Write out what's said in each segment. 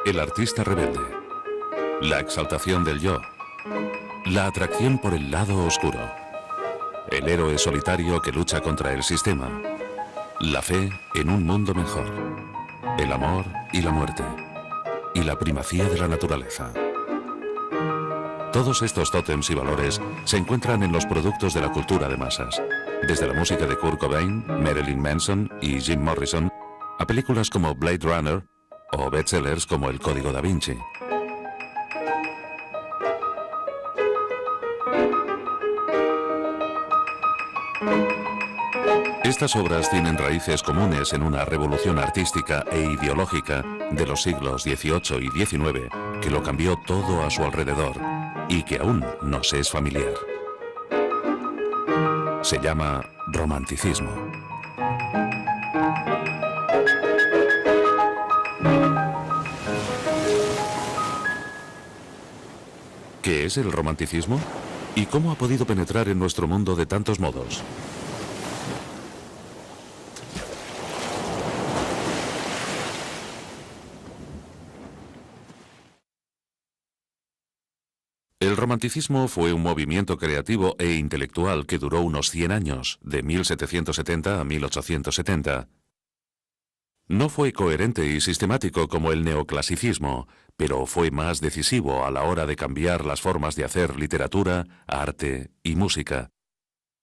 El artista rebelde, la exaltación del yo, la atracción por el lado oscuro, el héroe solitario que lucha contra el sistema, la fe en un mundo mejor, el amor y la muerte, y la primacía de la naturaleza. Todos estos tótems y valores se encuentran en los productos de la cultura de masas, desde la música de Kurt Cobain, Marilyn Manson y Jim Morrison, a películas como Blade Runner o bestsellers como El Código Da Vinci. Estas obras tienen raíces comunes en una revolución artística e ideológica de los siglos XVIII y XIX que lo cambió todo a su alrededor y que aún nos es familiar. Se llama romanticismo. ¿Qué es el romanticismo? ¿Y cómo ha podido penetrar en nuestro mundo de tantos modos? El romanticismo fue un movimiento creativo e intelectual que duró unos 100 años, de 1770 a 1870. No fue coherente y sistemático como el neoclasicismo, pero fue más decisivo a la hora de cambiar las formas de hacer literatura, arte y música,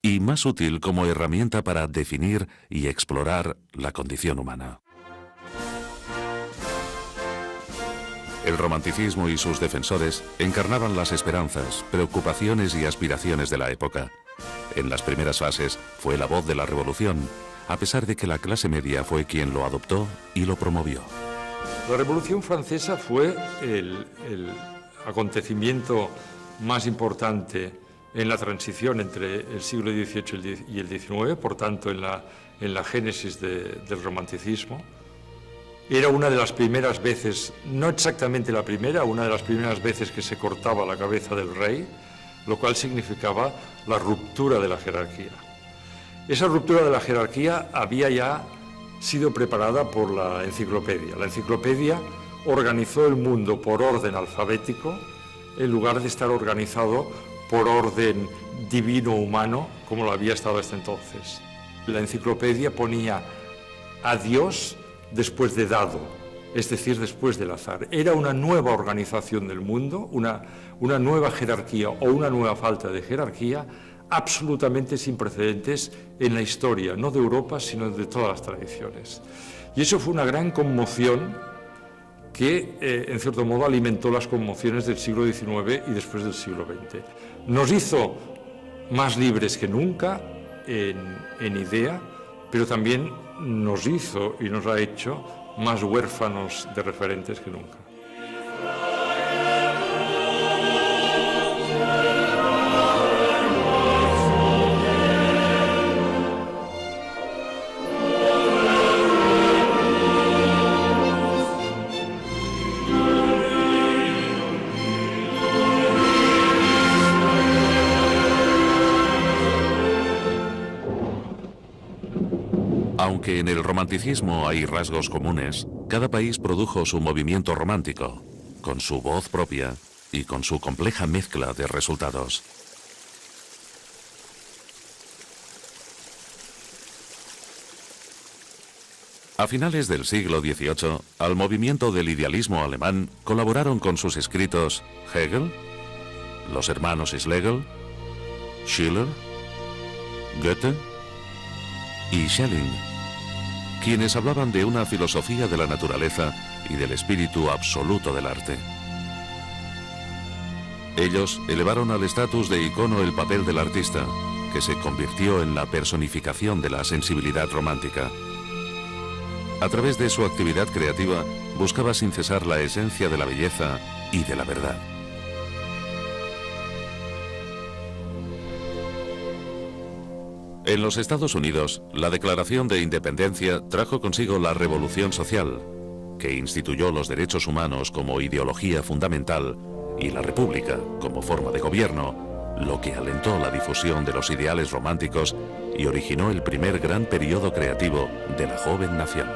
y más útil como herramienta para definir y explorar la condición humana. El romanticismo y sus defensores encarnaban las esperanzas, preocupaciones y aspiraciones de la época. En las primeras fases fue la voz de la revolución, a pesar de que la clase media fue quien lo adoptó y lo promovió. La Revolución Francesa fue el acontecimiento más importante en la transición entre el siglo XVIII y el XIX, por tanto en la génesis del romanticismo. Era una de las primeras veces, no exactamente la primera, una de las primeras veces que se cortaba la cabeza del rey, lo cual significaba la ruptura de la jerarquía. Esa ruptura de la jerarquía había ya sido preparada por la enciclopedia. La enciclopedia organizó el mundo por orden alfabético en lugar de estar organizado por orden divino-humano como lo había estado hasta entonces. La enciclopedia ponía a Dios después de dado, es decir, después del azar. Era una nueva organización del mundo, una nueva jerarquía o una nueva falta de jerarquía absolutamente sin precedentes en la historia, no de Europa, sino de todas las tradiciones. Y eso fue una gran conmoción que, en cierto modo, alimentó las conmociones del siglo XIX y después del siglo XX. Nos hizo más libres que nunca en idea, pero también nos hizo y nos ha hecho más huérfanos de referentes que nunca. Aunque en el romanticismo hay rasgos comunes, cada país produjo su movimiento romántico, con su voz propia y con su compleja mezcla de resultados. A finales del siglo XVIII, al movimiento del idealismo alemán colaboraron con sus escritos Hegel, los hermanos Schlegel, Schiller, Goethe y Schelling, quienes hablaban de una filosofía de la naturaleza y del espíritu absoluto del arte. Ellos elevaron al estatus de icono el papel del artista, que se convirtió en la personificación de la sensibilidad romántica. A través de su actividad creativa, buscaba sin cesar la esencia de la belleza y de la verdad. En los Estados Unidos, la Declaración de Independencia trajo consigo la Revolución Social, que instituyó los derechos humanos como ideología fundamental y la República como forma de gobierno, lo que alentó la difusión de los ideales románticos y originó el primer gran periodo creativo de la joven nación.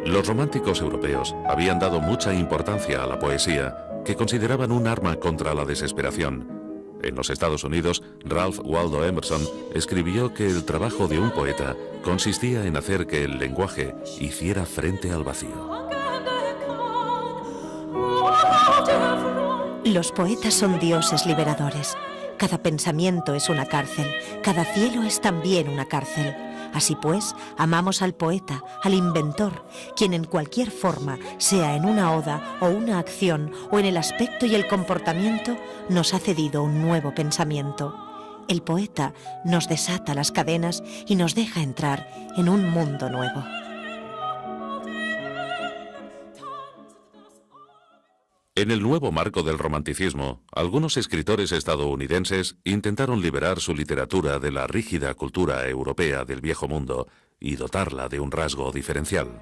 Los románticos europeos habían dado mucha importancia a la poesía, que consideraban un arma contra la desesperación. En los Estados Unidos, Ralph Waldo Emerson escribió que el trabajo de un poeta consistía en hacer que el lenguaje hiciera frente al vacío. Los poetas son dioses liberadores. Cada pensamiento es una cárcel, cada cielo es también una cárcel. Así pues, amamos al poeta, al inventor, quien en cualquier forma, sea en una oda o una acción o en el aspecto y el comportamiento, nos ha cedido un nuevo pensamiento. El poeta nos desata las cadenas y nos deja entrar en un mundo nuevo. En el nuevo marco del romanticismo, algunos escritores estadounidenses intentaron liberar su literatura de la rígida cultura europea del viejo mundo y dotarla de un rasgo diferencial.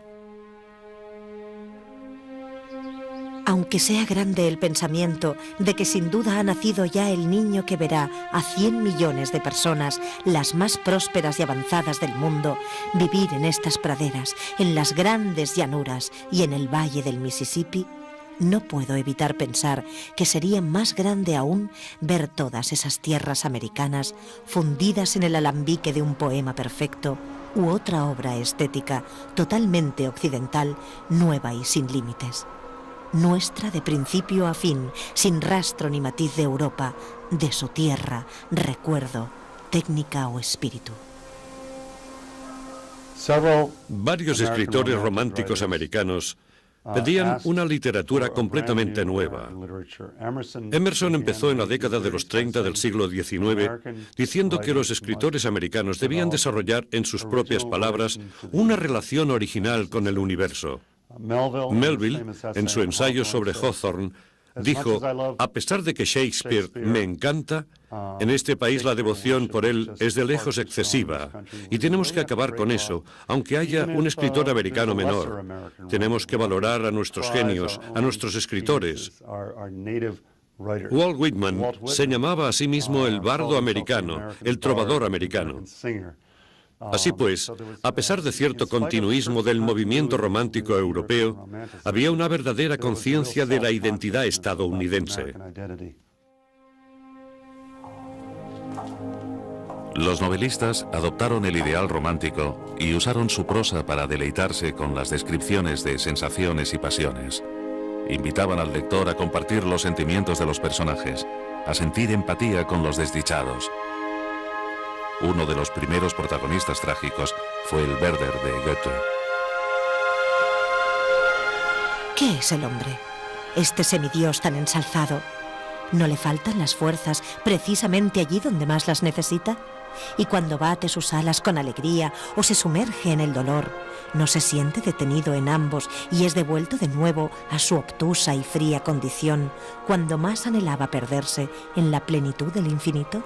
Aunque sea grande el pensamiento de que sin duda ha nacido ya el niño que verá a 100 millones de personas, las más prósperas y avanzadas del mundo, vivir en estas praderas, en las grandes llanuras y en el valle del Mississippi, no puedo evitar pensar que sería más grande aún ver todas esas tierras americanas fundidas en el alambique de un poema perfecto u otra obra estética totalmente occidental, nueva y sin límites. Nuestra de principio a fin, sin rastro ni matiz de Europa, de su tierra, recuerdo, técnica o espíritu. Varios escritores románticos americanos pedían una literatura completamente nueva. Emerson empezó en la década de los 30 del siglo XIX diciendo que los escritores americanos debían desarrollar en sus propias palabras una relación original con el universo. Melville, en su ensayo sobre Hawthorne, dijo: a pesar de que Shakespeare me encanta, en este país la devoción por él es de lejos excesiva y tenemos que acabar con eso, aunque haya un escritor americano menor. Tenemos que valorar a nuestros genios, a nuestros escritores. Walt Whitman se llamaba a sí mismo el bardo americano, el trovador americano. Así pues, a pesar de cierto continuismo del movimiento romántico europeo, había una verdadera conciencia de la identidad estadounidense. Los novelistas adoptaron el ideal romántico y usaron su prosa para deleitarse con las descripciones de sensaciones y pasiones. Invitaban al lector a compartir los sentimientos de los personajes, a sentir empatía con los desdichados. Uno de los primeros protagonistas trágicos fue el Werther de Goethe. ¿Qué es el hombre? Este semidios tan ensalzado. ¿No le faltan las fuerzas precisamente allí donde más las necesita? Y cuando bate sus alas con alegría o se sumerge en el dolor, ¿no se siente detenido en ambos y es devuelto de nuevo a su obtusa y fría condición cuando más anhelaba perderse en la plenitud del infinito?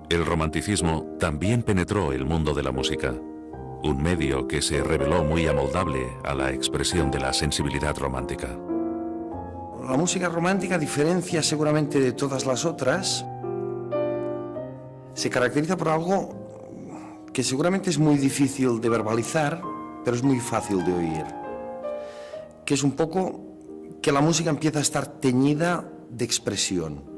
El romanticismo también penetró el mundo de la música, un medio que se reveló muy amoldable a la expresión de la sensibilidad romántica. La música romántica, a diferencia seguramente de todas las otras, se caracteriza por algo que seguramente es muy difícil de verbalizar, pero es muy fácil de oír, que es un poco que la música empieza a estar teñida de expresión.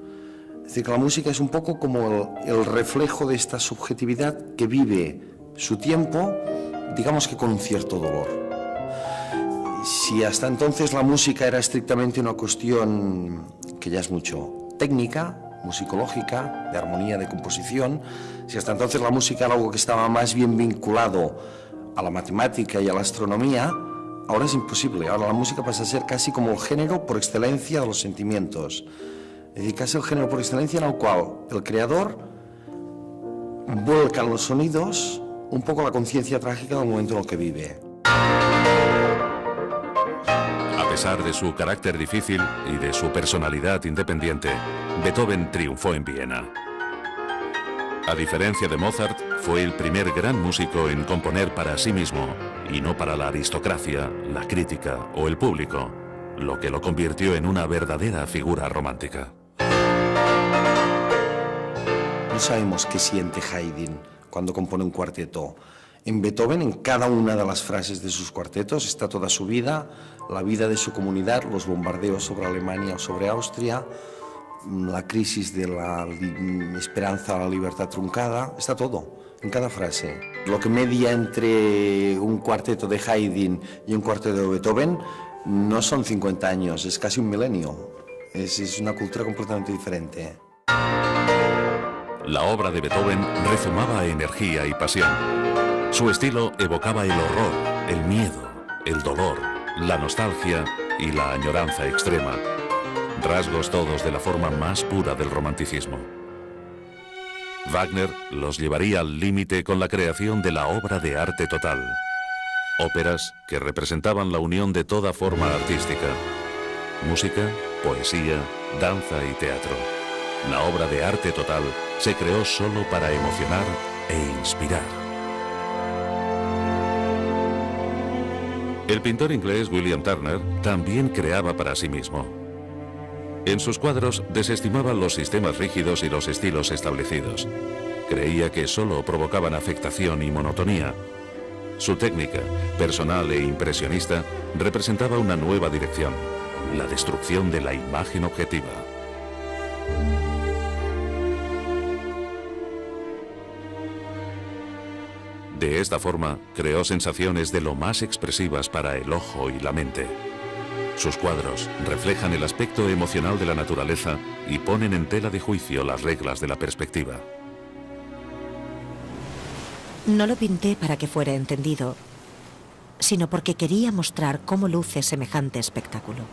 Es decir, que la música es un poco como el reflejo de esta subjetividad que vive su tiempo, digamos que con un cierto dolor. Si hasta entonces la música era estrictamente una cuestión que ya es mucho técnica, musicológica, de armonía, de composición, si hasta entonces la música era algo que estaba más bien vinculado a la matemática y a la astronomía, ahora es imposible. Ahora la música pasa a ser casi como el género por excelencia de los sentimientos. Es decir, casi el género por excelencia en el cual el creador vuelca en los sonidos un poco la conciencia trágica del momento en el que vive. pesar de su carácter difícil y de su personalidad independiente, Beethoven triunfó en Viena. A diferencia de Mozart, fue el primer gran músico en componer para sí mismo y no para la aristocracia, la crítica o el público, lo que lo convirtió en una verdadera figura romántica. No sabemos qué siente Haydn cuando compone un cuarteto. En Beethoven, en cada una de las frases de sus cuartetos, está toda su vida, la vida de su comunidad, los bombardeos sobre Alemania o sobre Austria, la crisis de la esperanza a la libertad truncada, está todo, en cada frase. Lo que media entre un cuarteto de Haydn y un cuarteto de Beethoven no son 50 años, es casi un milenio. Es una cultura completamente diferente. La obra de Beethoven rezumaba energía y pasión. Su estilo evocaba el horror, el miedo, el dolor, la nostalgia y la añoranza extrema, rasgos todos de la forma más pura del romanticismo. Wagner los llevaría al límite con la creación de la obra de arte total, óperas que representaban la unión de toda forma artística, música, poesía, danza y teatro. La obra de arte total se creó solo para emocionar e inspirar. El pintor inglés William Turner también creaba para sí mismo. En sus cuadros desestimaba los sistemas rígidos y los estilos establecidos. Creía que solo provocaban afectación y monotonía. Su técnica, personal e impresionista, representaba una nueva dirección, la destrucción de la imagen objetiva. De esta forma, creó sensaciones de lo más expresivas para el ojo y la mente. Sus cuadros reflejan el aspecto emocional de la naturaleza y ponen en tela de juicio las reglas de la perspectiva. No lo pinté para que fuera entendido, sino porque quería mostrar cómo luce semejante espectáculo.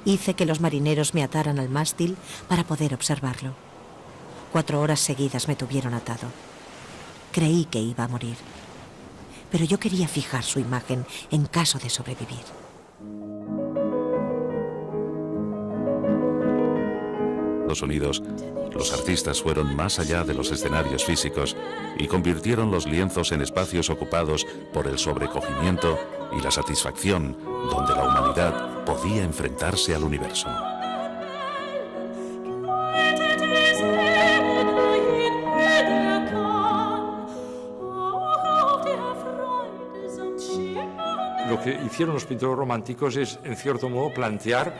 Hice que los marineros me ataran al mástil para poder observarlo. 4 horas seguidas me tuvieron atado. Creí que iba a morir, pero yo quería fijar su imagen en caso de sobrevivir. Estados Unidos, los artistas fueron más allá de los escenarios físicos y convirtieron los lienzos en espacios ocupados por el sobrecogimiento y la satisfacción, donde la humanidad podía enfrentarse al universo. Lo que hicieron los pintores románticos es, en cierto modo, plantear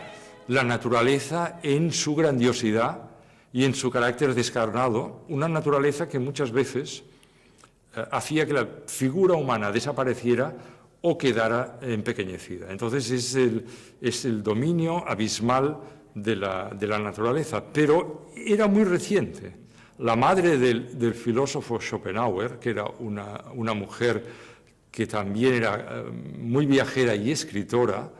la naturaleza en su grandiosidad y en su carácter descarnado, una naturaleza que muchas veces hacía que la figura humana desapareciera o quedara empequeñecida. Entonces es el dominio abismal de la naturaleza, pero era muy reciente. La madre del filósofo Schopenhauer, que era una mujer que también era muy viajera y escritora,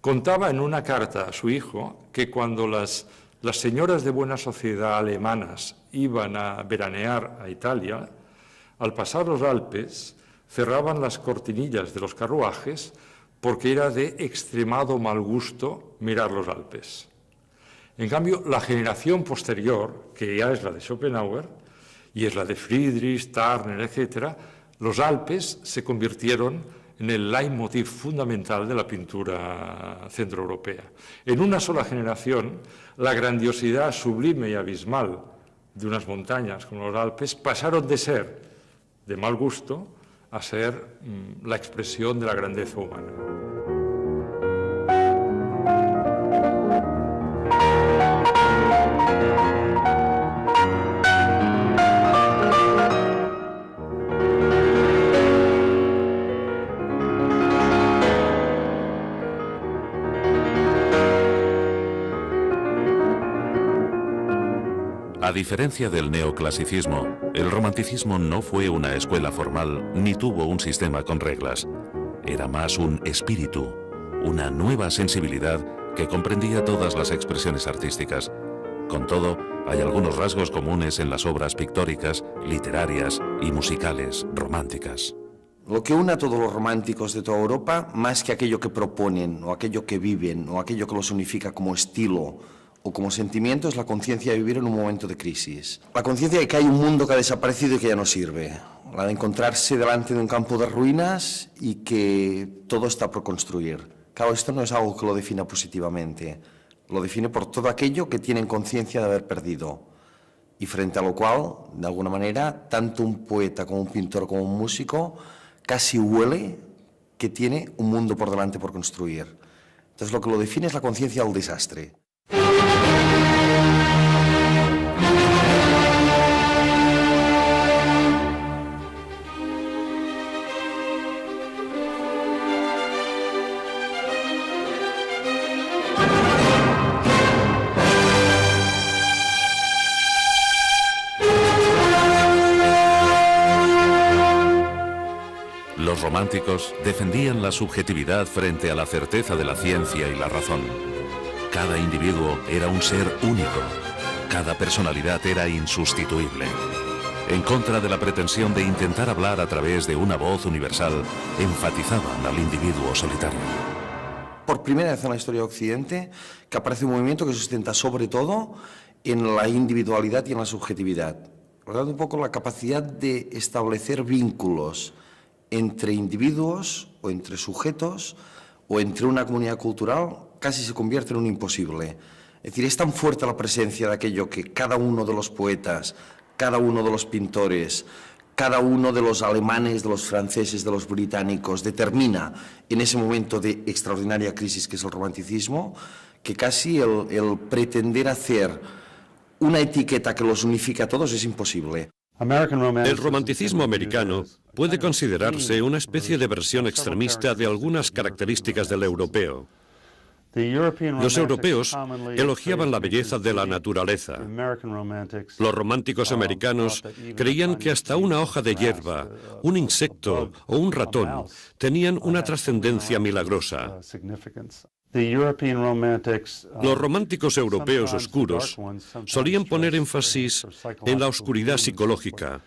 contaba en una carta a su hijo que cuando las señoras de buena sociedad alemanas iban a veranear a Italia, al pasar los Alpes, cerraban las cortinillas de los carruajes porque era de extremado mal gusto mirar los Alpes. En cambio, la generación posterior, que ya es la de Schopenhauer, y es la de Friedrich, Turner, etc., los Alpes se convirtieron en el leitmotiv fundamental de la pintura centroeuropea. En una sola generación, la grandiosidad sublime y abismal de unas montañas como los Alpes pasaron de ser de mal gusto a ser la expresión de la grandeza humana. A diferencia del neoclasicismo, el romanticismo no fue una escuela formal ni tuvo un sistema con reglas. Era más un espíritu, una nueva sensibilidad que comprendía todas las expresiones artísticas. Con todo, hay algunos rasgos comunes en las obras pictóricas, literarias y musicales románticas. Lo que une a todos los románticos de toda Europa, más que aquello que proponen, o aquello que viven, o aquello que los unifica como estilo o como sentimiento, es la conciencia de vivir en un momento de crisis. La conciencia de que hay un mundo que ha desaparecido y que ya no sirve. La de encontrarse delante de un campo de ruinas y que todo está por construir. Claro, esto no es algo que lo defina positivamente. Lo define por todo aquello que tienen conciencia de haber perdido. Y frente a lo cual, de alguna manera, tanto un poeta como un pintor como un músico casi huele que tiene un mundo por delante por construir. Entonces lo que lo define es la conciencia del desastre. Los románticos defendían la subjetividad frente a la certeza de la ciencia y la razón. Cada individuo era un ser único. Cada personalidad era insustituible. En contra de la pretensión de intentar hablar a través de una voz universal, enfatizaban al individuo solitario. Por primera vez en la historia de Occidente, que aparece un movimiento que se sustenta sobre todo en la individualidad y en la subjetividad. Por lo tanto, un poco la capacidad de establecer vínculos entre individuos o entre sujetos o entre una comunidad cultural casi se convierte en un imposible. Es decir, es tan fuerte la presencia de aquello que cada uno de los poetas, cada uno de los pintores, cada uno de los alemanes, de los franceses, de los británicos determina en ese momento de extraordinaria crisis que es el romanticismo, que casi el pretender hacer una etiqueta que los unifique a todos es imposible. El romanticismo americano puede considerarse una especie de versión extremista de algunas características del europeo. Los europeos elogiaban la belleza de la naturaleza. Los románticos americanos creían que hasta una hoja de hierba, un insecto o un ratón tenían una trascendencia milagrosa. Los románticos europeos oscuros solían poner énfasis en la oscuridad psicológica,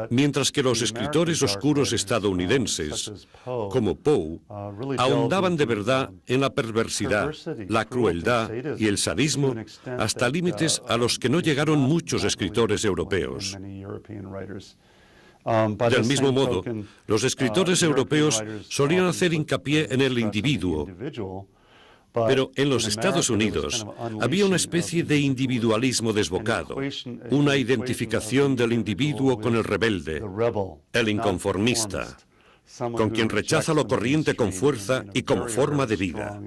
mientras que los escritores oscuros estadounidenses, como Poe, ahondaban de verdad en la perversidad, la crueldad y el sadismo hasta límites a los que no llegaron muchos escritores europeos. Del mismo modo, los escritores europeos solían hacer hincapié en el individuo, pero en los Estados Unidos había una especie de individualismo desbocado, una identificación del individuo con el rebelde, el inconformista, con quien rechaza lo corriente con fuerza y como forma de vida.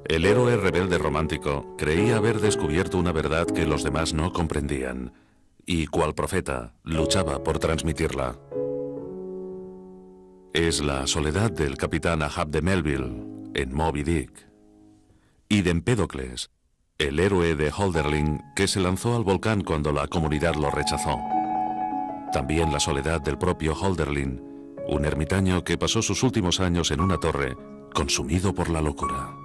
El héroe rebelde romántico creía haber descubierto una verdad que los demás no comprendían, y cual profeta luchaba por transmitirla. Es la soledad del capitán Ahab de Melville en Moby Dick, y de Empédocles, el héroe de Hölderlin que se lanzó al volcán cuando la comunidad lo rechazó. También la soledad del propio Hölderlin, un ermitaño que pasó sus últimos años en una torre, consumido por la locura.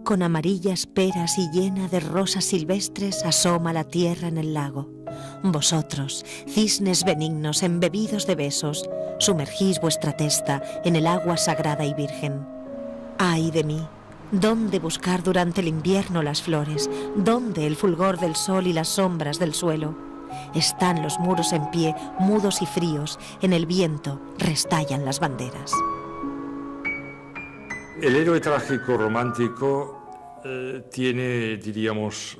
Con amarillas peras y llena de rosas silvestres asoma la tierra en el lago. Vosotros, cisnes benignos embebidos de besos, sumergís vuestra testa en el agua sagrada y virgen. ¡Ay de mí! ¿Dónde buscar durante el invierno las flores? ¿Dónde el fulgor del sol y las sombras del suelo? Están los muros en pie, mudos y fríos, en el viento restallan las banderas. El héroe trágico romántico tiene, diríamos,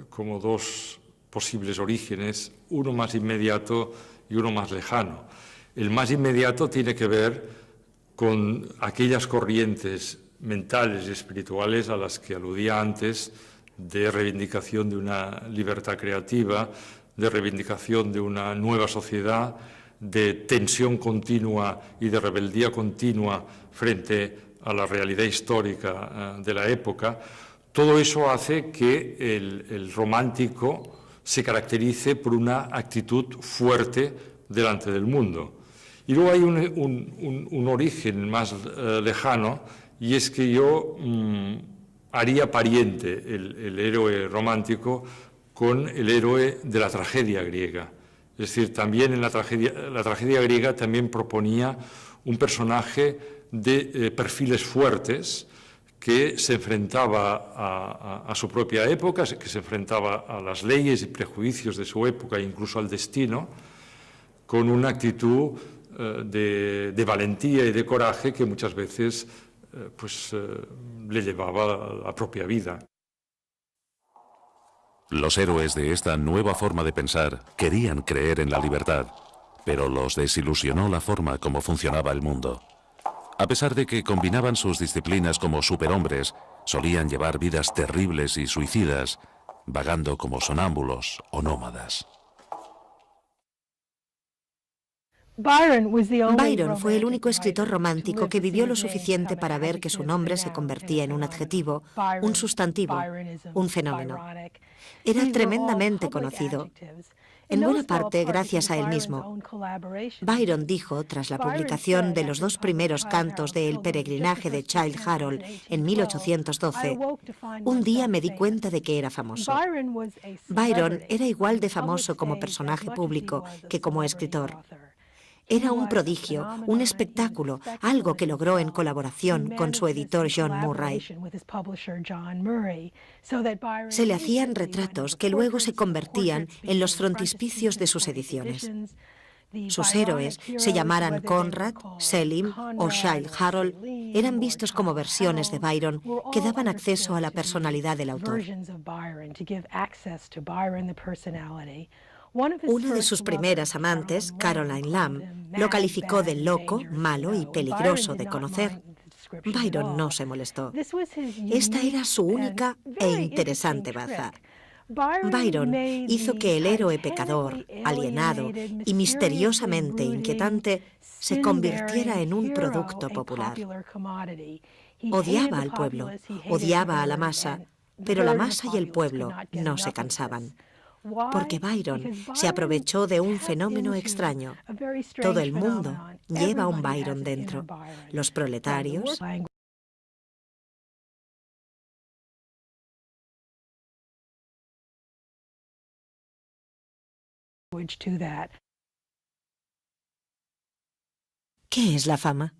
como dos posibles orígenes, uno más inmediato y uno más lejano. El más inmediato tiene que ver con aquellas corrientes mentales y espirituales a las que aludía antes, de reivindicación de una libertad creativa, de reivindicación de una nueva sociedad, de tensión continua y de rebeldía continua frente a la realidad histórica de la época. Todo eso hace que el romántico se caracterice por una actitud fuerte delante del mundo. Y luego hay un origen más lejano, y es que yo haría pariente el héroe romántico con el héroe de la tragedia griega. Es decir, también en la tragedia griega también proponía un personaje de perfiles fuertes que se enfrentaba a su propia época, que se enfrentaba a las leyes y prejuicios de su época e incluso al destino, con una actitud de valentía y de coraje que muchas veces le llevaba a la propia vida. Los héroes de esta nueva forma de pensar querían creer en la libertad, pero los desilusionó la forma como funcionaba el mundo. A pesar de que combinaban sus disciplinas como superhombres, solían llevar vidas terribles y suicidas, vagando como sonámbulos o nómadas. Byron fue el único escritor romántico que vivió lo suficiente para ver que su nombre se convertía en un adjetivo, un sustantivo, un fenómeno. Era tremendamente conocido, en buena parte gracias a él mismo. Byron dijo, tras la publicación de los 2 primeros cantos de El peregrinaje de Childe Harold en 1812, un día me di cuenta de que era famoso. Byron era igual de famoso como personaje público que como escritor. Era un prodigio, un espectáculo, algo que logró en colaboración con su editor John Murray. Se le hacían retratos que luego se convertían en los frontispicios de sus ediciones. Sus héroes, se llamaran Conrad, Selim o Childe Harold, eran vistos como versiones de Byron que daban acceso a la personalidad del autor. Una de sus primeras amantes, Caroline Lamb, lo calificó de loco, malo y peligroso de conocer. Byron no se molestó. Esta era su única e interesante baza. Byron hizo que el héroe pecador, alienado y misteriosamente inquietante se convirtiera en un producto popular. Odiaba al pueblo, odiaba a la masa, pero la masa y el pueblo no se cansaban. Porque Byron se aprovechó de un fenómeno extraño. Todo el mundo lleva un Byron dentro. Los proletarios, ¿qué es la fama?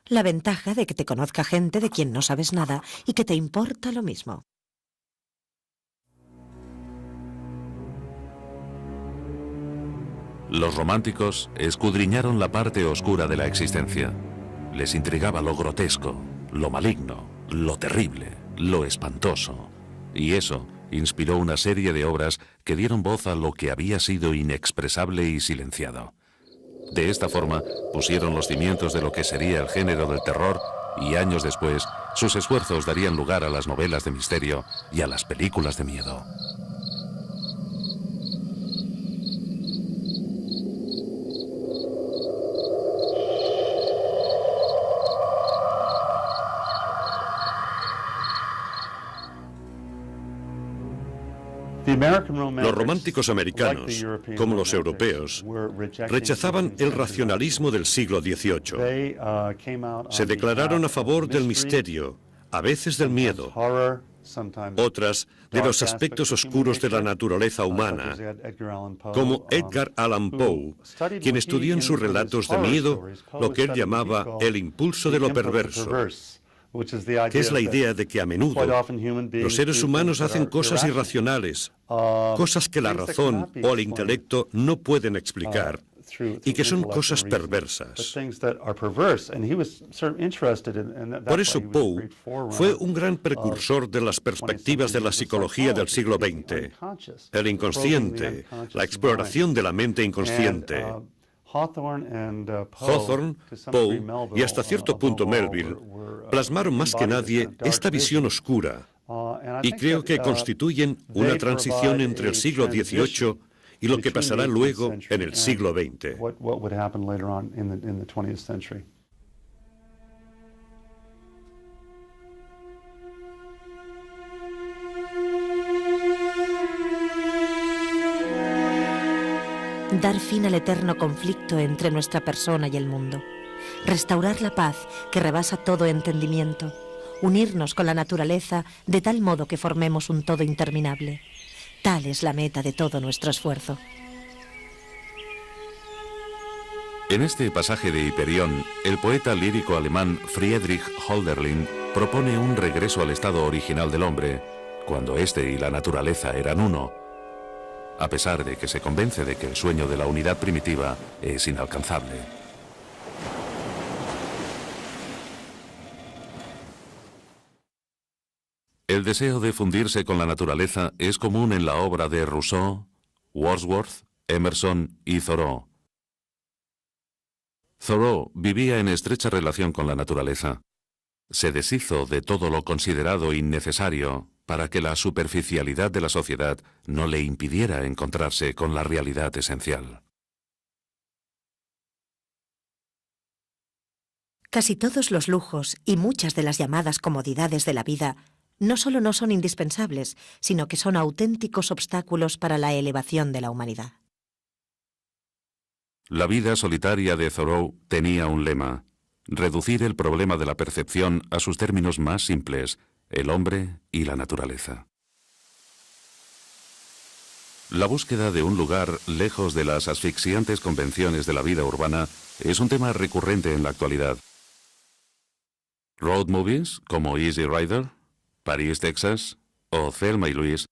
La ventaja de que te conozca gente de quien no sabes nada y que te importa lo mismo. Los románticos escudriñaron la parte oscura de la existencia. Les intrigaba lo grotesco, lo maligno, lo terrible, lo espantoso. Y eso inspiró una serie de obras que dieron voz a lo que había sido inexpresable y silenciado. De esta forma, pusieron los cimientos de lo que sería el género del terror y años después, sus esfuerzos darían lugar a las novelas de misterio y a las películas de miedo. Los románticos americanos, como los europeos, rechazaban el racionalismo del siglo XVIII. Se declararon a favor del misterio, a veces del miedo, otras de los aspectos oscuros de la naturaleza humana, como Edgar Allan Poe, quien estudió en sus relatos de miedo lo que él llamaba el impulso de lo perverso, que es la idea de que a menudo los seres humanos hacen cosas irracionales, cosas que la razón o el intelecto no pueden explicar, y que son cosas perversas. Por eso Poe fue un gran precursor de las perspectivas de la psicología del siglo XX, el inconsciente, la exploración de la mente inconsciente. Hawthorne, Poe y hasta cierto punto Melville plasmaron más que nadie esta visión oscura y creo que constituyen una transición entre el siglo XVIII y lo que pasará luego en el siglo XX. Dar fin al eterno conflicto entre nuestra persona y el mundo. Restaurar la paz que rebasa todo entendimiento. unirnos con la naturaleza de tal modo que formemos un todo interminable. Tal es la meta de todo nuestro esfuerzo. En este pasaje de Hiperión, el poeta lírico alemán Friedrich Hölderlin propone un regreso al estado original del hombre, cuando éste y la naturaleza eran uno, a pesar de que se convence de que el sueño de la unidad primitiva es inalcanzable. El deseo de fundirse con la naturaleza es común en la obra de Rousseau, Wordsworth, Emerson y Thoreau. Thoreau vivía en estrecha relación con la naturaleza. Se deshizo de todo lo considerado innecesario para que la superficialidad de la sociedad no le impidiera encontrarse con la realidad esencial. Casi todos los lujos y muchas de las llamadas comodidades de la vida no solo no son indispensables, sino que son auténticos obstáculos para la elevación de la humanidad. La vida solitaria de Thoreau tenía un lema: reducir el problema de la percepción a sus términos más simples, el hombre y la naturaleza. La búsqueda de un lugar lejos de las asfixiantes convenciones de la vida urbana es un tema recurrente en la actualidad. Road movies como Easy Rider, París, Texas o Thelma y Louise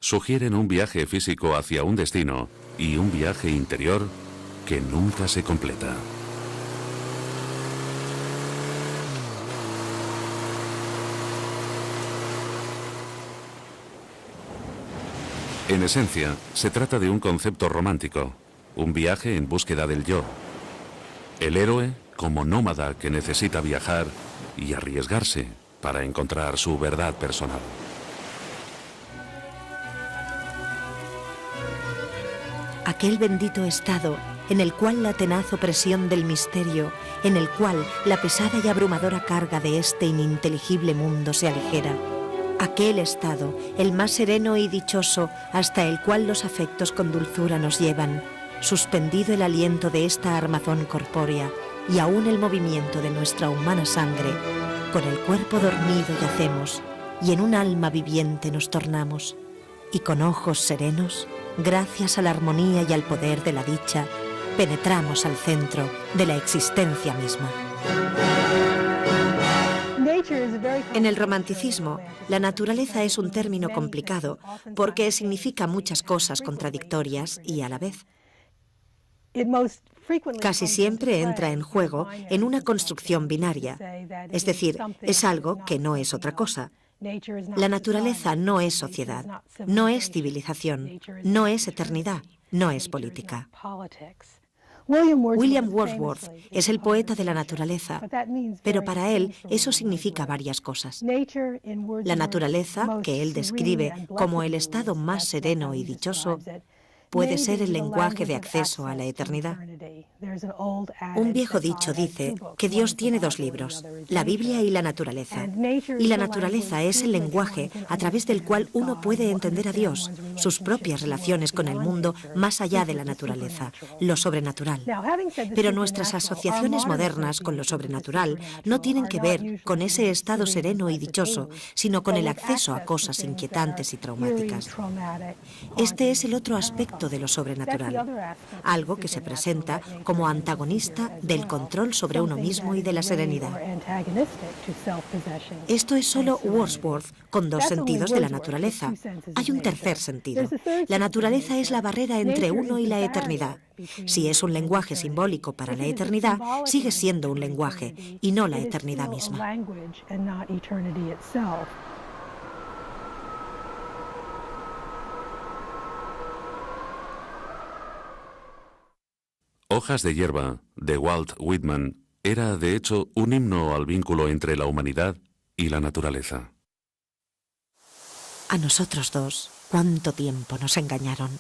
sugieren un viaje físico hacia un destino y un viaje interior que nunca se completa. En esencia, se trata de un concepto romántico, un viaje en búsqueda del yo. El héroe como nómada que necesita viajar y arriesgarse para encontrar su verdad personal. Aquel bendito estado en el cual la tenaz opresión del misterio, en el cual la pesada y abrumadora carga de este ininteligible mundo se aligera. Aquel estado, el más sereno y dichoso, hasta el cual los afectos con dulzura nos llevan, suspendido el aliento de esta armazón corpórea y aún el movimiento de nuestra humana sangre, con el cuerpo dormido yacemos y en un alma viviente nos tornamos, y con ojos serenos, gracias a la armonía y al poder de la dicha, penetramos al centro de la existencia misma. En el romanticismo, la naturaleza es un término complicado porque significa muchas cosas contradictorias y a la vez. Casi siempre entra en juego en una construcción binaria, es decir, es algo que no es otra cosa. La naturaleza no es sociedad, no es civilización, no es eternidad, no es política. William Wordsworth es el poeta de la naturaleza, pero para él eso significa varias cosas. La naturaleza, que él describe como el estado más sereno y dichoso, puede ser el lenguaje de acceso a la eternidad. Un viejo dicho dice que Dios tiene dos libros, la Biblia y la naturaleza. Y la naturaleza es el lenguaje a través del cual uno puede entender a Dios, sus propias relaciones con el mundo más allá de la naturaleza, lo sobrenatural. Pero nuestras asociaciones modernas con lo sobrenatural no tienen que ver con ese estado sereno y dichoso, sino con el acceso a cosas inquietantes y traumáticas. Este es el otro aspecto de lo sobrenatural, algo que se presenta como antagonista del control sobre uno mismo y de la serenidad. Esto es solo Wordsworth con dos sentidos de la naturaleza. Hay un tercer sentido. La naturaleza es la barrera entre uno y la eternidad. Si es un lenguaje simbólico para la eternidad, sigue siendo un lenguaje y no la eternidad misma. Hojas de hierba, de Walt Whitman, era de hecho un himno al vínculo entre la humanidad y la naturaleza. A nosotros dos, cuánto tiempo nos engañaron.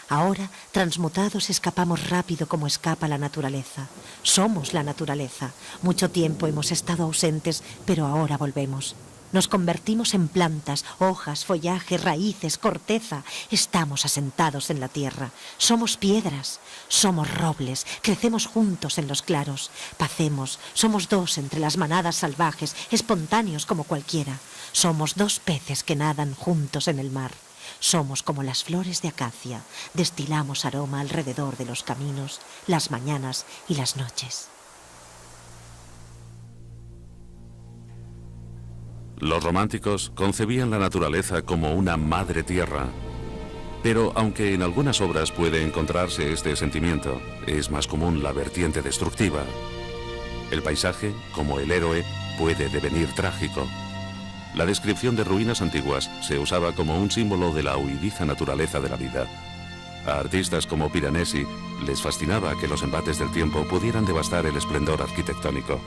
Ahora, transmutados, escapamos rápido como escapa la naturaleza. Somos la naturaleza. Mucho tiempo hemos estado ausentes, pero ahora volvemos. Nos convertimos en plantas, hojas, follaje, raíces, corteza. Estamos asentados en la tierra. Somos piedras, somos robles, crecemos juntos en los claros. Pacemos, somos dos entre las manadas salvajes, espontáneos como cualquiera. Somos dos peces que nadan juntos en el mar. Somos como las flores de acacia, destilamos aroma alrededor de los caminos, las mañanas y las noches. Los románticos concebían la naturaleza como una madre tierra. Pero aunque en algunas obras puede encontrarse este sentimiento, es más común la vertiente destructiva. El paisaje, como el héroe, puede devenir trágico. La descripción de ruinas antiguas se usaba como un símbolo de la huidiza naturaleza de la vida. A artistas como Piranesi les fascinaba que los embates del tiempo pudieran devastar el esplendor arquitectónico.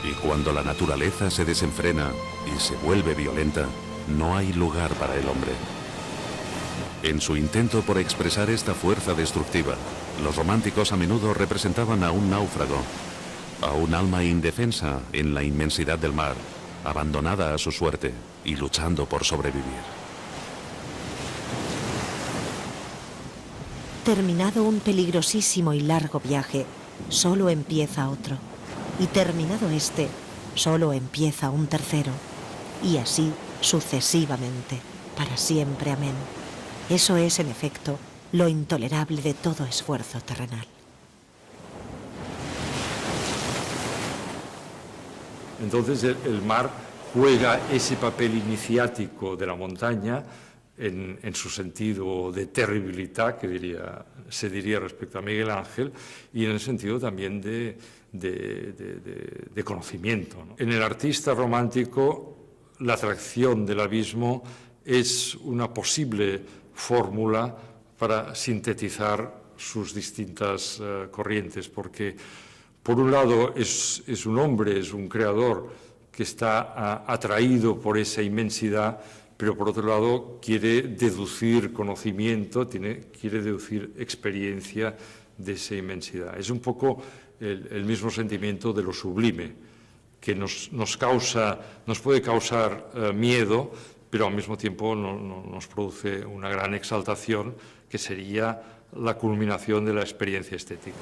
Y cuando la naturaleza se desenfrena y se vuelve violenta, no hay lugar para el hombre. En su intento por expresar esta fuerza destructiva, los románticos a menudo representaban a un náufrago, a un alma indefensa en la inmensidad del mar, abandonada a su suerte y luchando por sobrevivir. Terminado un peligrosísimo y largo viaje, solo empieza otro. Y terminado este, solo empieza un tercero. Y así sucesivamente, para siempre. Amén. Eso es, en efecto, lo intolerable de todo esfuerzo terrenal. Entonces el mar juega ese papel iniciático de la montaña en su sentido de terribilidad, que se diría respecto a Miguel Ángel, y en el sentido también de conocimiento, ¿no? En el artista romántico, la atracción del abismo es una posible fórmula para sintetizar sus distintas corrientes, porque por un lado es un hombre, es un creador que está atraído por esa inmensidad, pero por otro lado quiere deducir conocimiento, quiere deducir experiencia de esa inmensidad. Es un poco el mismo sentimiento de lo sublime, que nos puede causar miedo, pero al mismo tiempo nos produce una gran exaltación, que sería la culminación de la experiencia estética.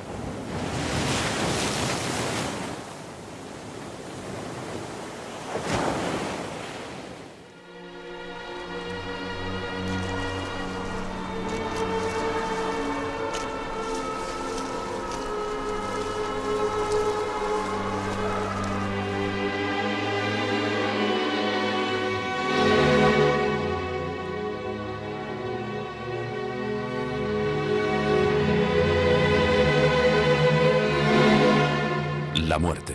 La muerte.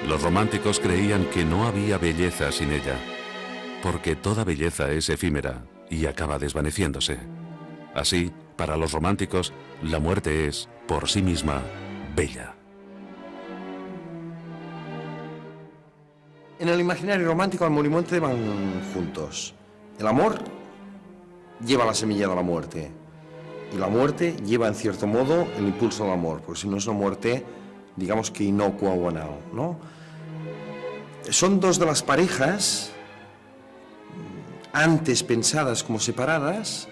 Los románticos creían que no había belleza sin ella, porque toda belleza es efímera y acaba desvaneciéndose. Así, para los románticos, la muerte es, por sí misma, bella. En el imaginario romántico, amor y muerte van juntos. El amor lleva la semilla de la muerte, y la muerte lleva, en cierto modo, el impulso del amor, porque si no es una muerte, digamos que inocua o banal, ¿no? Son dos de las parejas, antes pensadas como separadas,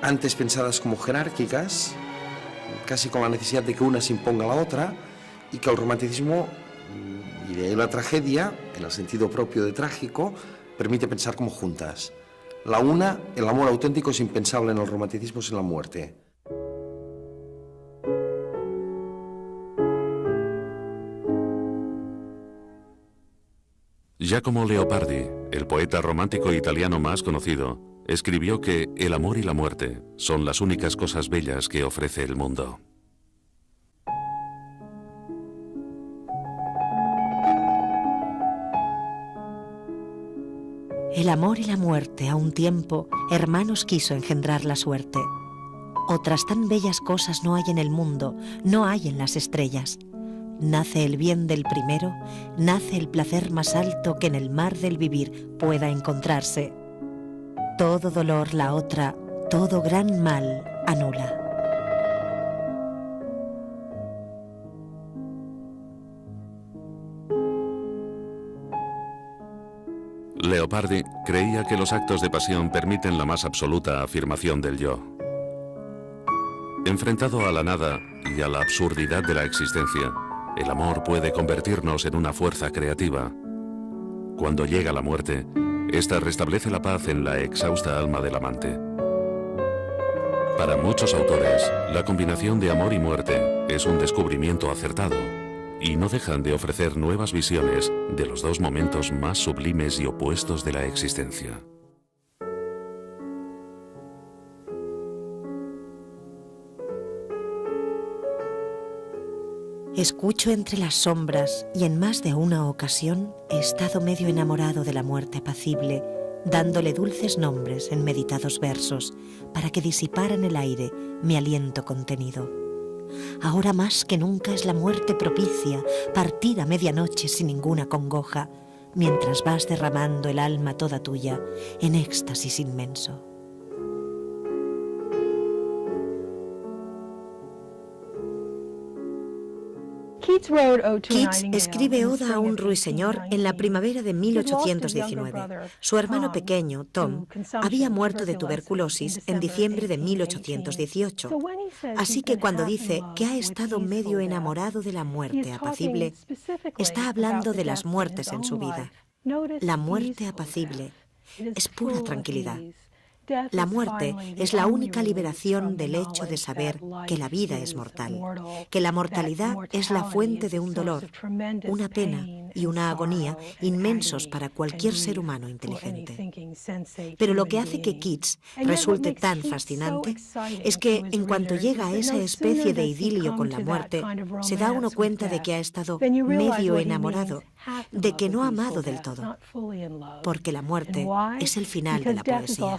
antes pensadas como jerárquicas, casi con la necesidad de que una se imponga a la otra, y que el romanticismo, y de ahí la tragedia, en el sentido propio de trágico, permite pensar como juntas. La una, el amor auténtico, es impensable en el romanticismo sin la muerte. Giacomo Leopardi, el poeta romántico italiano más conocido, escribió que el amor y la muerte son las únicas cosas bellas que ofrece el mundo. El amor y la muerte, a un tiempo, hermanos quiso engendrar la suerte. Otras tan bellas cosas no hay en el mundo, no hay en las estrellas. Nace el bien del primero, nace el placer más alto que en el mar del vivir pueda encontrarse. Todo dolor la otra, todo gran mal anula. Leopardi creía que los actos de pasión permiten la más absoluta afirmación del yo. Enfrentado a la nada y a la absurdidad de la existencia, el amor puede convertirnos en una fuerza creativa. Cuando llega la muerte, esta restablece la paz en la exhausta alma del amante. Para muchos autores, la combinación de amor y muerte es un descubrimiento acertado, y no dejan de ofrecer nuevas visiones de los dos momentos más sublimes y opuestos de la existencia. Escucho entre las sombras y en más de una ocasión he estado medio enamorado de la muerte apacible, dándole dulces nombres en meditados versos para que disipara en el aire mi aliento contenido. Ahora más que nunca es la muerte propicia partir a medianoche sin ninguna congoja, mientras vas derramando el alma toda tuya en éxtasis inmenso. Keats escribe Oda a un ruiseñor en la primavera de 1819. Su hermano pequeño, Tom, había muerto de tuberculosis en diciembre de 1818. Así que cuando dice que ha estado medio enamorado de la muerte apacible, está hablando de las muertes en su vida. La muerte apacible es pura tranquilidad. La muerte es la única liberación del hecho de saber que la vida es mortal, que la mortalidad es la fuente de un dolor, una pena y una agonía inmensos para cualquier ser humano inteligente. Pero lo que hace que Keats resulte tan fascinante es que en cuanto llega a esa especie de idilio con la muerte, se da uno cuenta de que ha estado medio enamorado, de que no ha amado del todo, porque la muerte es el final de la poesía.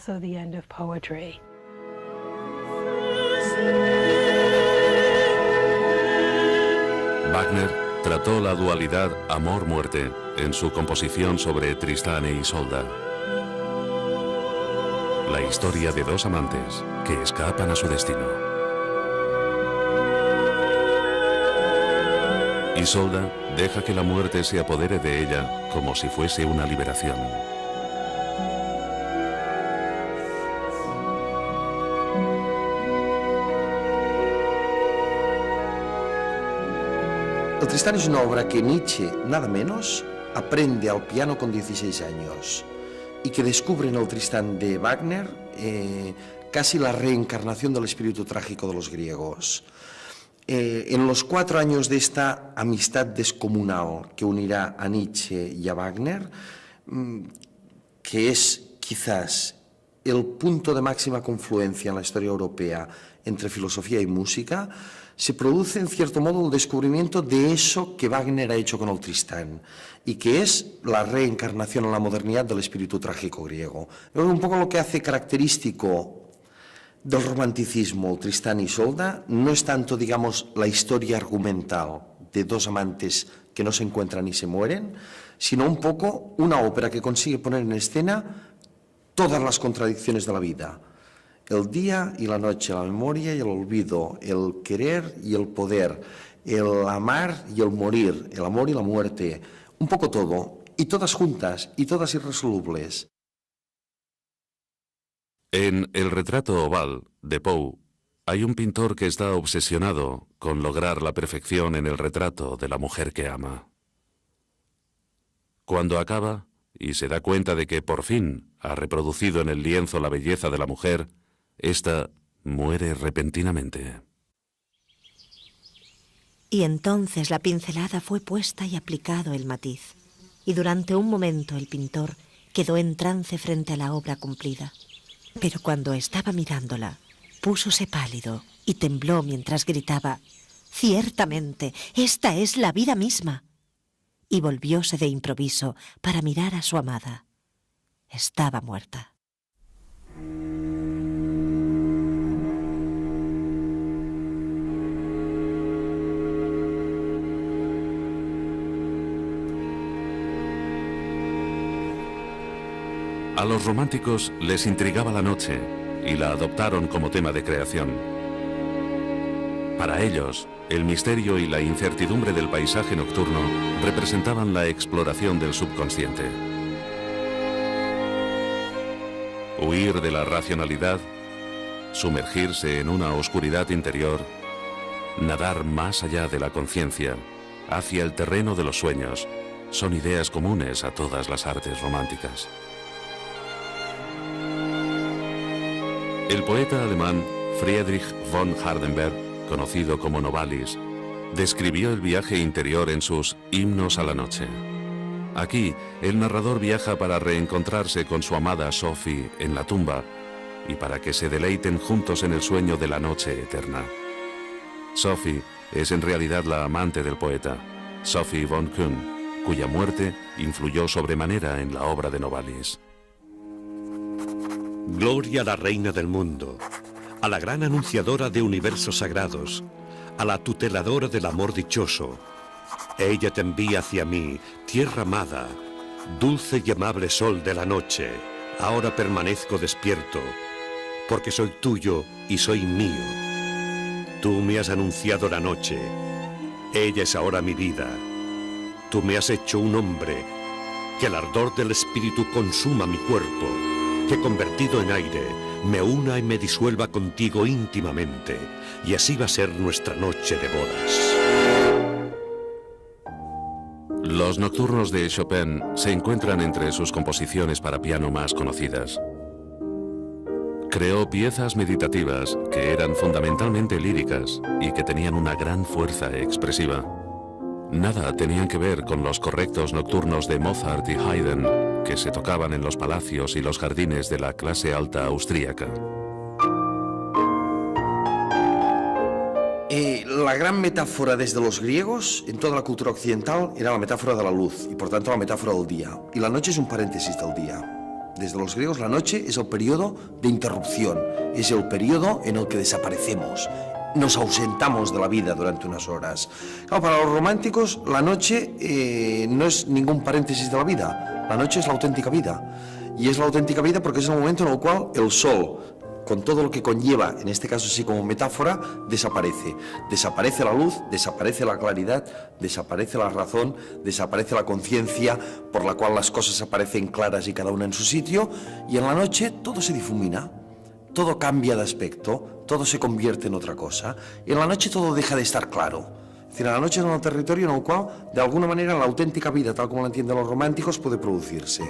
Wagner trató la dualidad amor-muerte en su composición sobre Tristán e Isolda. La historia de dos amantes que escapan a su destino. Isolda deja que la muerte se apodere de ella como si fuese una liberación. El Tristán es una obra que Nietzsche, nada menos, aprende al piano con 16 años y que descubre en el Tristán de Wagner casi la reencarnación del espíritu trágico de los griegos. En los 4 años de esta amistad descomunal que unirá a Nietzsche y a Wagner, que es quizás el punto de máxima confluencia en la historia europea entre filosofía y música, se produce en cierto modo el descubrimiento de eso que Wagner ha hecho con el Tristán y que es la reencarnación en la modernidad del espíritu trágico griego. Es un poco lo que hace característico del romanticismo el Tristán y Isolda. No es tanto, digamos, la historia argumental de dos amantes que no se encuentran y se mueren, sino un poco una ópera que consigue poner en escena todas las contradicciones de la vida. El día y la noche, la memoria y el olvido, el querer y el poder, el amar y el morir, el amor y la muerte, un poco todo, y todas juntas y todas irresolubles. En El retrato oval de Poe hay un pintor que está obsesionado con lograr la perfección en el retrato de la mujer que ama. Cuando acaba y se da cuenta de que por fin ha reproducido en el lienzo la belleza de la mujer, esta muere repentinamente. Y entonces la pincelada fue puesta y aplicado el matiz, y durante un momento el pintor quedó en trance frente a la obra cumplida. Pero cuando estaba mirándola, púsose pálido y tembló mientras gritaba: «¡Ciertamente, esta es la vida misma!» Y volvióse de improviso para mirar a su amada. Estaba muerta. A los románticos les intrigaba la noche y la adoptaron como tema de creación. Para ellos, el misterio y la incertidumbre del paisaje nocturno representaban la exploración del subconsciente. huir de la racionalidad, sumergirse en una oscuridad interior, nadar más allá de la conciencia, hacia el terreno de los sueños, son ideas comunes a todas las artes románticas. El poeta alemán Friedrich von Hardenberg, conocido como Novalis, describió el viaje interior en sus Himnos a la noche. Aquí, el narrador viaja para reencontrarse con su amada Sophie en la tumba y para que se deleiten juntos en el sueño de la noche eterna. Sophie es en realidad la amante del poeta, Sophie von Kuhn, cuya muerte influyó sobremanera en la obra de Novalis. Gloria a la reina del mundo, a la gran anunciadora de universos sagrados, a la tuteladora del amor dichoso. Ella te envía hacia mí, tierra amada, dulce y amable sol de la noche. Ahora permanezco despierto, porque soy tuyo y soy mío. Tú me has anunciado la noche, ella es ahora mi vida. Tú me has hecho un hombre, que el ardor del espíritu consuma mi cuerpo, que convertido en aire, me una y me disuelva contigo íntimamente, y así va a ser nuestra noche de bodas. Los nocturnos de Chopin se encuentran entre sus composiciones para piano más conocidas. Creó piezas meditativas que eran fundamentalmente líricas y que tenían una gran fuerza expresiva. Nada tenían que ver con los correctos nocturnos de Mozart y Haydn, que se tocaban en los palacios y los jardines de la clase alta austríaca. La gran metáfora desde los griegos en toda la cultura occidental era la metáfora de la luz y por tanto la metáfora del día. Y la noche es un paréntesis del día. Desde los griegos la noche es el periodo de interrupción, es el periodo en el que desaparecemos, nos ausentamos de la vida durante unas horas. Claro, para los románticos la noche no es ningún paréntesis de la vida, la noche es la auténtica vida. Y es la auténtica vida porque es el momento en el cual el sol, con todo lo que conlleva, en este caso sí como metáfora, desaparece. Desaparece la luz, desaparece la claridad, desaparece la razón, desaparece la conciencia por la cual las cosas aparecen claras y cada una en su sitio, y en la noche todo se difumina, todo cambia de aspecto, todo se convierte en otra cosa, y en la noche todo deja de estar claro. Es decir, en la noche es un territorio en el cual, de alguna manera, la auténtica vida, tal como la entienden los románticos, puede producirse,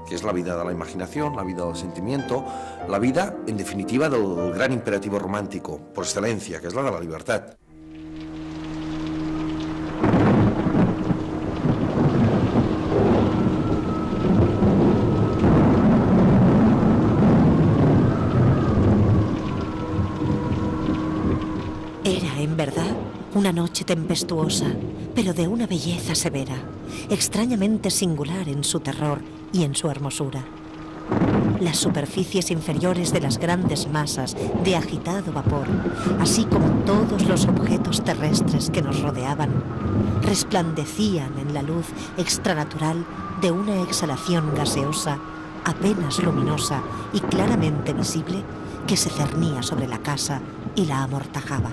que es la vida de la imaginación, la vida del sentimiento, la vida, en definitiva, del gran imperativo romántico, por excelencia, que es la de la libertad. Era, en verdad, una noche tempestuosa, pero de una belleza severa, extrañamente singular en su terror y en su hermosura. Las superficies inferiores de las grandes masas de agitado vapor, así como todos los objetos terrestres que nos rodeaban, resplandecían en la luz extranatural de una exhalación gaseosa, apenas luminosa y claramente visible, que se cernía sobre la casa y la amortajaba.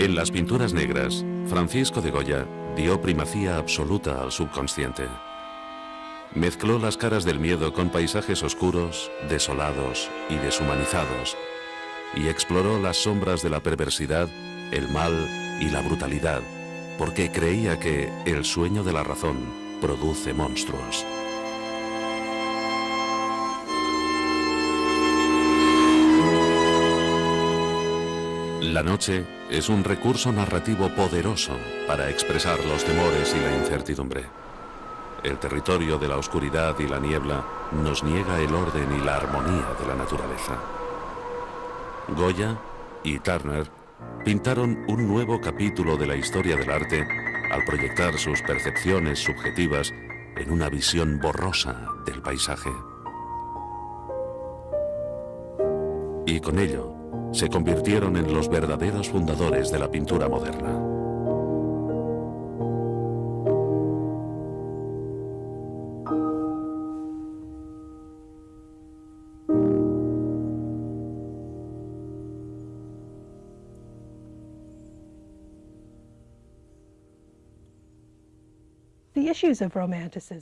En las pinturas negras, Francisco de Goya dio primacía absoluta al subconsciente. Mezcló las caras del miedo con paisajes oscuros, desolados y deshumanizados, y exploró las sombras de la perversidad, el mal y la brutalidad, porque creía que el sueño de la razón produce monstruos. La noche es un recurso narrativo poderoso para expresar los temores y la incertidumbre. El territorio de la oscuridad y la niebla nos niega el orden y la armonía de la naturaleza. Goya y Turner pintaron un nuevo capítulo de la historia del arte al proyectar sus percepciones subjetivas en una visión borrosa del paisaje. Y con ello, se convirtieron en los verdaderos fundadores de la pintura moderna.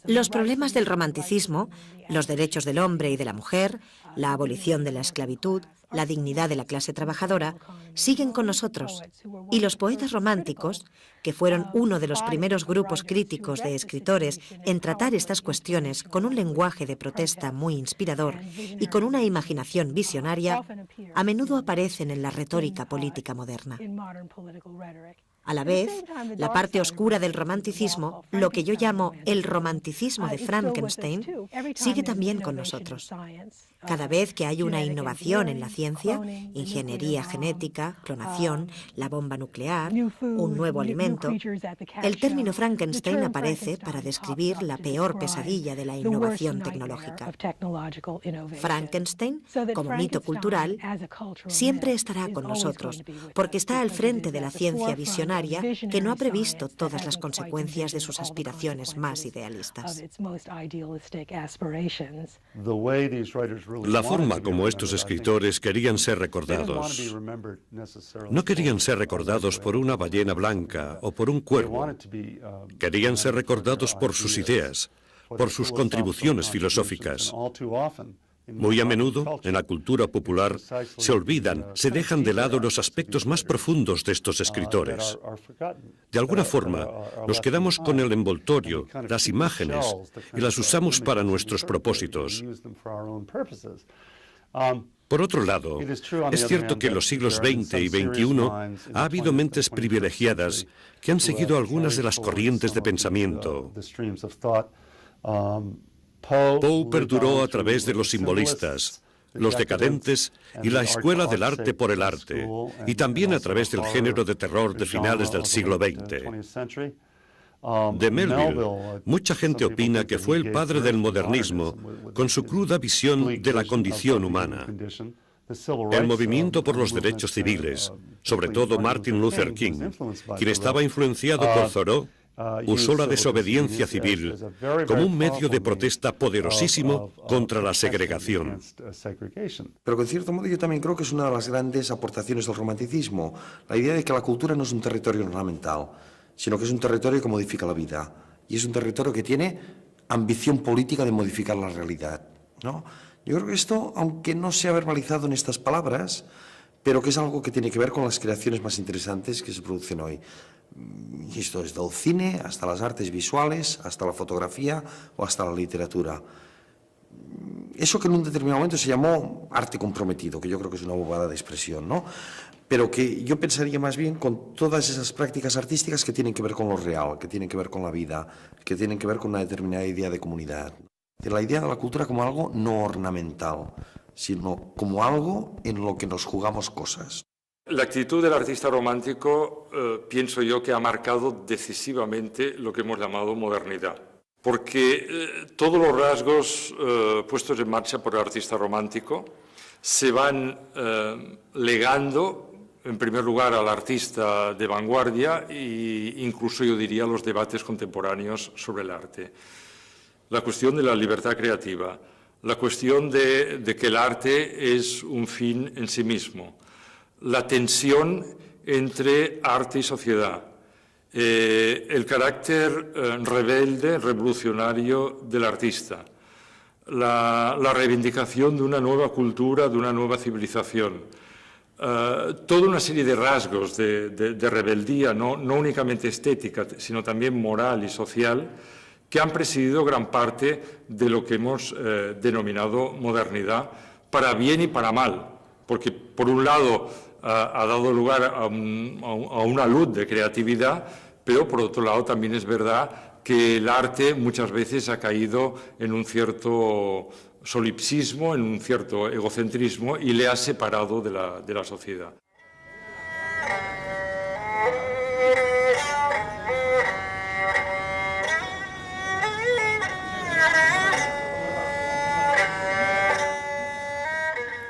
Los problemas del romanticismo, los derechos del hombre y de la mujer, la abolición de la esclavitud, la dignidad de la clase trabajadora, siguen con nosotros. Y los poetas románticos, que fueron uno de los primeros grupos críticos de escritores en tratar estas cuestiones con un lenguaje de protesta muy inspirador y con una imaginación visionaria, a menudo aparecen en la retórica política moderna. A la vez, la parte oscura del romanticismo, lo que yo llamo el romanticismo de Frankenstein, sigue también con nosotros. Cada vez que hay una innovación en la ciencia, ingeniería genética, clonación, la bomba nuclear, un nuevo alimento, el término Frankenstein aparece para describir la peor pesadilla de la innovación tecnológica. Frankenstein, como mito cultural, siempre estará con nosotros, porque está al frente de la ciencia visionaria que no ha previsto todas las consecuencias de sus aspiraciones más idealistas. La forma como estos escritores querían ser recordados. No querían ser recordados por una ballena blanca o por un cuervo. Querían ser recordados por sus ideas, por sus contribuciones filosóficas. Muy a menudo, en la cultura popular, se olvidan, se dejan de lado los aspectos más profundos de estos escritores. De alguna forma, nos quedamos con el envoltorio, las imágenes, y las usamos para nuestros propósitos. Por otro lado, es cierto que en los siglos XX y XXI ha habido mentes privilegiadas que han seguido algunas de las corrientes de pensamiento. Poe perduró a través de los simbolistas, los decadentes y la escuela del arte por el arte, y también a través del género de terror de finales del siglo XX. De Melville, mucha gente opina que fue el padre del modernismo, con su cruda visión de la condición humana. El movimiento por los derechos civiles, sobre todo Martin Luther King, quien estaba influenciado por Thoreau, usó la desobediencia civil como un medio de protesta poderosísimo contra la segregación. Pero que en cierto modo yo también creo que es una de las grandes aportaciones del romanticismo, la idea de que la cultura no es un territorio ornamental, sino que es un territorio que modifica la vida, y es un territorio que tiene ambición política de modificar la realidad, ¿no? Yo creo que esto, aunque no se ha verbalizado en estas palabras, pero que es algo que tiene que ver con las creaciones más interesantes que se producen hoy. Y esto desde el cine hasta las artes visuales, hasta la fotografía o hasta la literatura. Eso que en un determinado momento se llamó arte comprometido, que yo creo que es una bobada de expresión, ¿no? Pero que yo pensaría más bien con todas esas prácticas artísticas que tienen que ver con lo real, que tienen que ver con la vida, que tienen que ver con una determinada idea de comunidad. La idea de la cultura como algo no ornamental, sino como algo en lo que nos jugamos cosas. La actitud del artista romántico, pienso yo, que ha marcado decisivamente lo que hemos llamado modernidad. Porque todos los rasgos puestos en marcha por el artista romántico se van legando, en primer lugar, al artista de vanguardia e incluso, yo diría, a los debates contemporáneos sobre el arte. La cuestión de la libertad creativa, la cuestión de que el arte es un fin en sí mismo, la tensión entre arte y sociedad, el carácter rebelde, revolucionario del artista, la reivindicación de una nueva cultura, de una nueva civilización, toda una serie de rasgos de rebeldía, no únicamente estética, sino también moral y social, que han presidido gran parte de lo que hemos denominado modernidad, para bien y para mal, porque por un lado ha dado lugar a una luz de creatividad, pero por otro lado también es verdad que el arte muchas veces ha caído en un cierto solipsismo, en un cierto egocentrismo y le ha separado de la sociedad.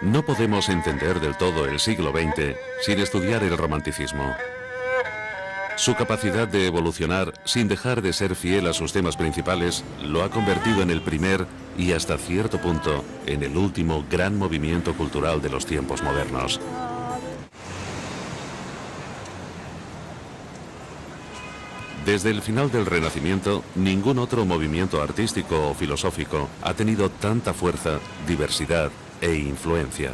No podemos entender del todo el siglo XX sin estudiar el romanticismo. Su capacidad de evolucionar sin dejar de ser fiel a sus temas principales lo ha convertido en el primer y hasta cierto punto en el último gran movimiento cultural de los tiempos modernos. Desde el final del Renacimiento, ningún otro movimiento artístico o filosófico ha tenido tanta fuerza, diversidad e influencia.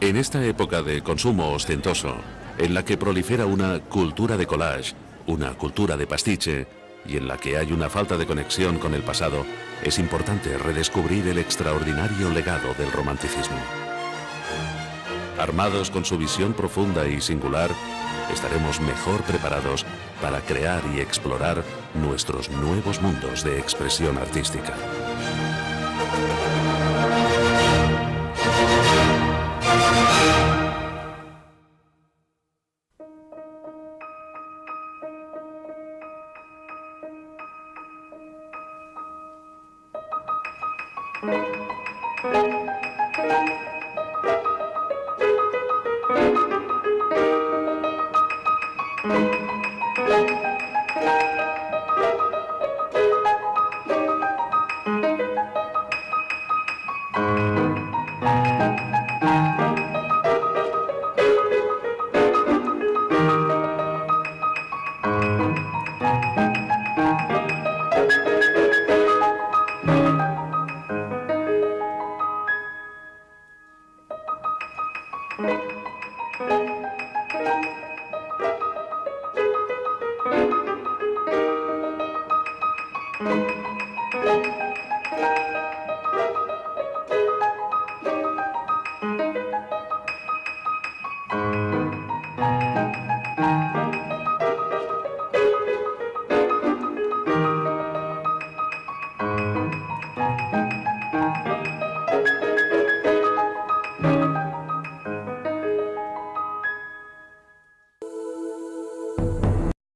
En esta época de consumo ostentoso, en la que prolifera una cultura de collage, una cultura de pastiche, y en la que hay una falta de conexión con el pasado, es importante redescubrir el extraordinario legado del romanticismo. Armados con su visión profunda y singular, estaremos mejor preparados para crear y explorar nuestros nuevos mundos de expresión artística.